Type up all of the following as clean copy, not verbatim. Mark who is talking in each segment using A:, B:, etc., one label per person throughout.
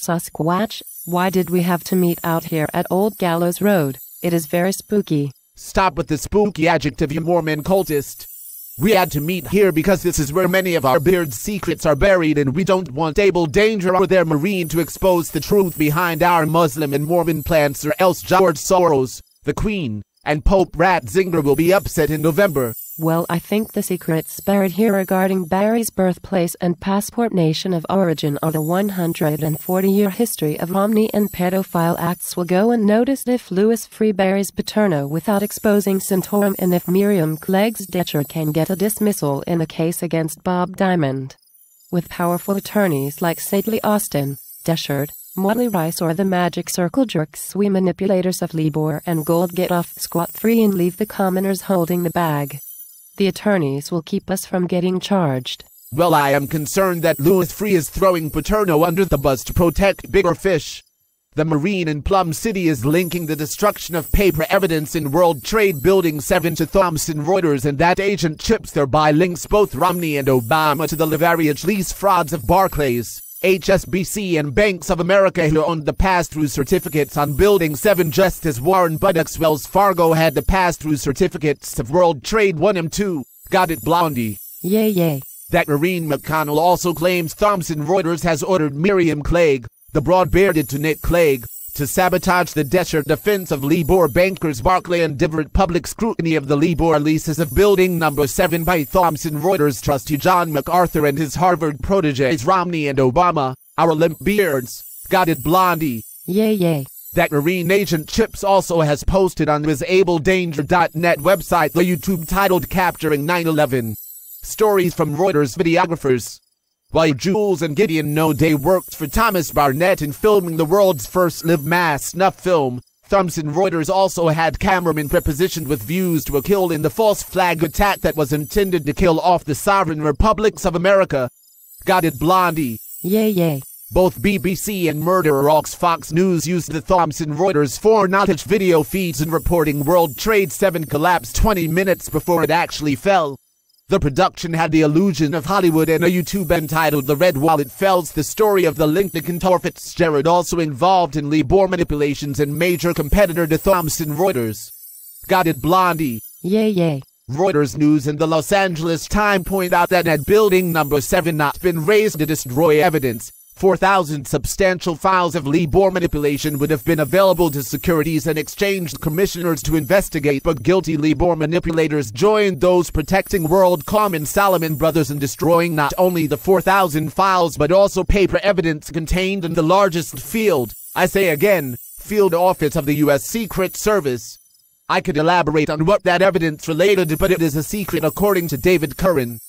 A: Sasquatch, why did we have to meet out here at Old Gallows Road? It is very spooky.
B: Stop with the spooky adjective, you Mormon cultist. We had to meet here because this is where many of our beard's secrets are buried, and we don't want Abel Danger or their Marine to expose the truth behind our Muslim and Mormon plans, or else George Soros, the Queen, and Pope Ratzinger will be upset in November.
A: Well, I think the secrets buried here regarding Barry's birthplace and passport nation of origin are the 140-year history of Romney and pedophile acts will go unnoticed if Louis free Barry's paterno without exposing Santorum, and if Miriam Clegg's Detcher can get a dismissal in the case against Bob Diamond. With powerful attorneys like Sadie Austin, Deschard, Motley Rice, or the Magic Circle jerks, we manipulators of LIBOR and gold get off scot-free and leave the commoners holding the bag. The attorneys will keep us from getting charged.
B: Well, I am concerned that Louis Free is throwing Paterno under the bus to protect bigger fish. The Marine in Plum City is linking the destruction of paper evidence in World Trade Building 7 to Thomson Reuters, and that agent Chips thereby links both Romney and Obama to the leverage lease frauds of Barclays, HSBC, and Banks of America, who owned the pass-through certificates on Building 7 just as Warren Buffett's Wells Fargo had the pass-through certificates of World Trade 1 and 2. Got it, Blondie?
A: Yay, yay.
B: That Maureen McConnell also claims Thomson Reuters has ordered Miriam Clegg, the broad-bearded to Nick Clegg, to sabotage the Deschard defense of LIBOR bankers Barclay and divert public scrutiny of the LIBOR leases of Building Number 7 by Thomson Reuters trustee John-McArthur and his Harvard proteges Romney and Obama, our limp beards. Got it, Blondie?
A: Yay, yay.
B: That Marine agent Chips also has posted on his abledanger.net website the YouTube titled Capturing 9/11. Stories from Reuters videographers. While Jules and Gideon know they worked for Thomas Barnett in filming the world's first live mass snuff film, Thomson Reuters also had cameramen prepositioned with views to a kill in the false flag attack that was intended to kill off the sovereign republics of America. Got it, Blondie?
A: Yay, yay.
B: Both BBC and Murderer Ox Fox News used the Thomson Reuters foreknowledge video feeds in reporting World Trade 7 collapsed 20 minutes before it actually fell. The production had the illusion of Hollywood, and a YouTube entitled The Red Wallet tells the story of the link to Cantor Fitzgerald, also involved in LIBOR manipulations and major competitor to Thomson Reuters. Got it, Blondie?
A: Yay, yay.
B: Reuters News and the Los Angeles Times point out that had Building Number 7 not been raised to destroy evidence, 4,000 substantial files of LIBOR manipulation would have been available to Securities and Exchange Commissioners to investigate, but guilty LIBOR manipulators joined those protecting WorldCom and Salomon Brothers in destroying not only the 4,000 files but also paper evidence contained in the largest field, I say again, field office of the U.S. Secret Service. I could elaborate on what that evidence related to, but it is a secret according to David Curran.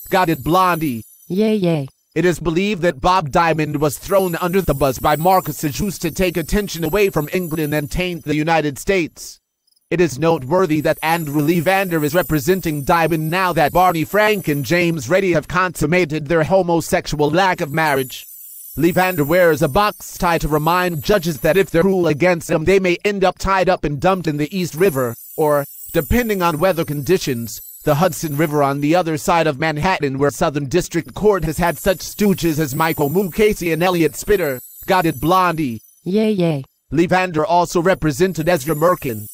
B: Got it, Blondie?
A: Yay, yay.
B: It is believed that Bob Diamond was thrown under the bus by Marcus Agius to take attention away from England and taint the United States. It is noteworthy that Andrew Levander is representing Diamond now that Barney Frank and James Reddy have consummated their homosexual lack of marriage. Levander wears a box tie to remind judges that if they rule against him, they may end up tied up and dumped in the East River, or, depending on weather conditions, the Hudson River on the other side of Manhattan, where Southern District Court has had such stooges as Michael Mukasey and Elliot Spitter. Got it, Blondie?
A: Yay, yay.
B: Levander also represented Ezra Merkin.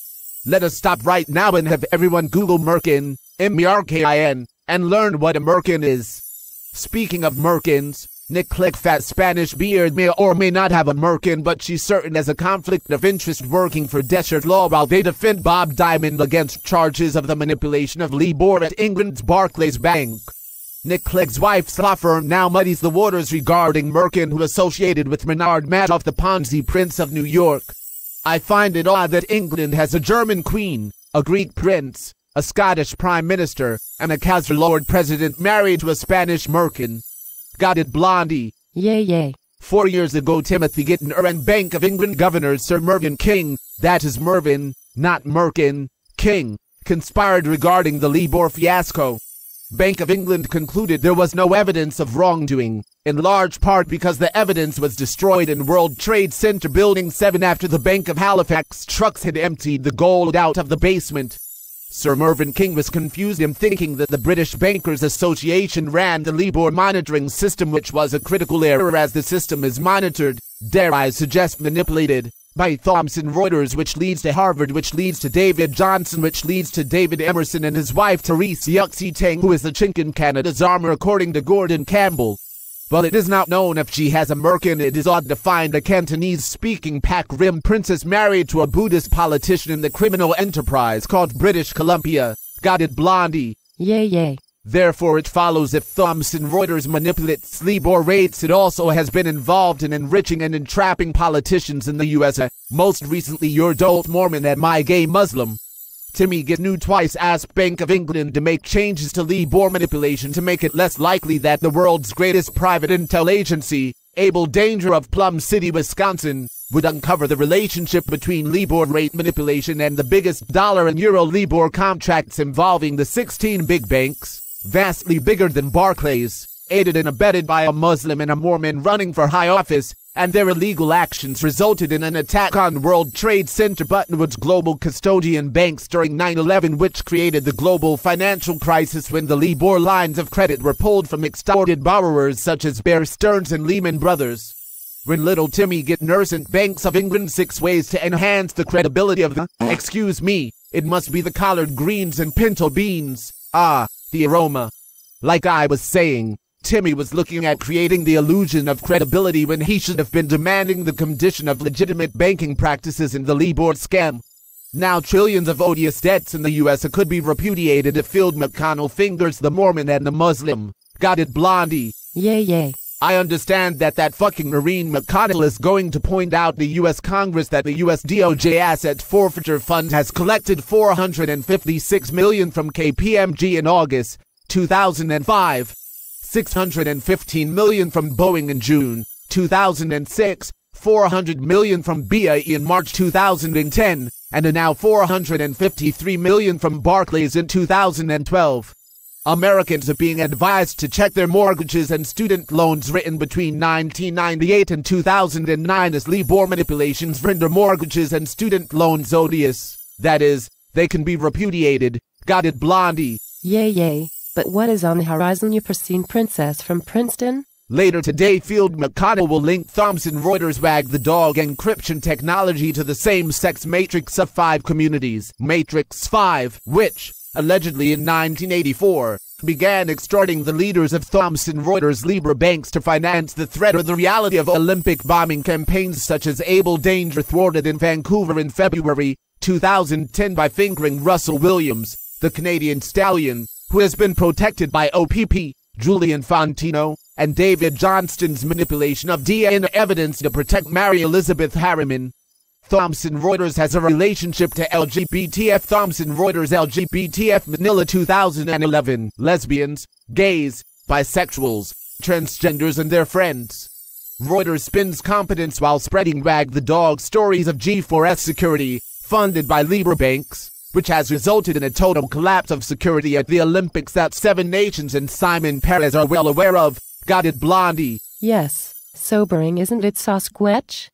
B: Let us stop right now and have everyone Google Merkin, M-E-R-K-I-N, and learn what a Merkin is. Speaking of Merkins, Nick Clegg fat Spanish beard may or may not have a Merkin, but she's certain as a conflict of interest working for Deschard Law while they defend Bob Diamond against charges of the manipulation of LIBOR at England's Barclays Bank. Nick Clegg's wife's law firm now muddies the waters regarding Merkin, who associated with Bernard Madoff, the Ponzi Prince of New York. I find it odd that England has a German queen, a Greek prince, a Scottish prime minister, and a Khazar Lord president married to a Spanish Merkin. Got it, Blondie?
A: Yay, yay.
B: 4 years ago, Timothy Geithner and Bank of England Governor Sir Mervyn King, that is Mervyn, not Merkin, King, conspired regarding the LIBOR fiasco. Bank of England concluded there was no evidence of wrongdoing, in large part because the evidence was destroyed in World Trade Center Building 7 after the Bank of Halifax trucks had emptied the gold out of the basement. Sir Mervyn King was confused in thinking that the British Bankers Association ran the LIBOR monitoring system, which was a critical error as the system is monitored dare I suggest manipulated, by Thomson Reuters, which leads to Harvard, which leads to David Johnson, which leads to David Emerson and his wife Therese Yuxi Tang, who is the chink in Canada's armor according to Gordon Campbell. Well, it is not known if she has a merkin. It is odd to find a Cantonese-speaking Pak Rim princess married to a Buddhist politician in the criminal enterprise called British Columbia. Got it, Blondie?
A: Yay, yay.
B: Therefore, it follows if Thomson Reuters manipulates LIBOR rates, it also has been involved in enriching and entrapping politicians in the U.S. Most recently, your dolt Mormon and my gay Muslim. Timmy Gitt knew twice asked Bank of England to make changes to LIBOR manipulation to make it less likely that the world's greatest private intel agency, Able Danger of Plum City, Wisconsin, would uncover the relationship between LIBOR rate manipulation and the biggest dollar and euro LIBOR contracts involving the 16 big banks, vastly bigger than Barclays, aided and abetted by a Muslim and a Mormon running for high office, and their illegal actions resulted in an attack on World Trade Center Bretton Woods global custodian banks during 9/11, which created the global financial crisis when the LIBOR lines of credit were pulled from extorted borrowers such as Bear Stearns and Lehman Brothers. When little Timmy Gitt nursed Banks of England 6 ways to enhance the credibility of the, excuse me, it must be the collard greens and pinto beans. Ah, the aroma. Like I was saying, Timmy was looking at creating the illusion of credibility when he should have been demanding the condition of legitimate banking practices in the LIBOR scam. Now trillions of odious debts in the U.S. could be repudiated if Phil McConnell fingers the Mormon and the Muslim. Got it, Blondie?
A: Yay, yay.
B: I understand that fucking Marine McConnell is going to point out to U.S. Congress that the U.S. DOJ Asset Forfeiture Fund has collected $456 million from KPMG in August 2005, $615 million from Boeing in June 2006, $400 million from BAE in March 2010, and now $453 million from Barclays in 2012. Americans are being advised to check their mortgages and student loans written between 1998 and 2009 as LIBOR manipulations render mortgages and student loans odious. That is, they can be repudiated. Got it, Blondie?
A: Yay, yay. But what is on the horizon, you pristine princess from Princeton?
B: Later today, Field McConnell will link Thomson Reuters wag the dog encryption technology to the same-sex Matrix of 5 communities, Matrix 5, which, allegedly in 1984, began extorting the leaders of Thomson Reuters LIBOR banks to finance the threat or the reality of Olympic bombing campaigns such as Able Danger thwarted in Vancouver in February 2010 by fingering Russell Williams, the Canadian stallion, who has been protected by OPP, Julian Fontino, and David Johnston's manipulation of DNA evidence to protect Mary Elizabeth Harriman. Thomson Reuters has a relationship to LGBTF. Thomson Reuters LGBTF Manila 2011. Lesbians, gays, bisexuals, transgenders and their friends. Reuters spins competence while spreading wag the dog stories of G4S security, funded by LIBOR banks, which has resulted in a total collapse of security at the Olympics that 7 nations and Simon Perez are well aware of. Got it, Blondie?
A: Yes. Sobering, isn't it, Sasquatch?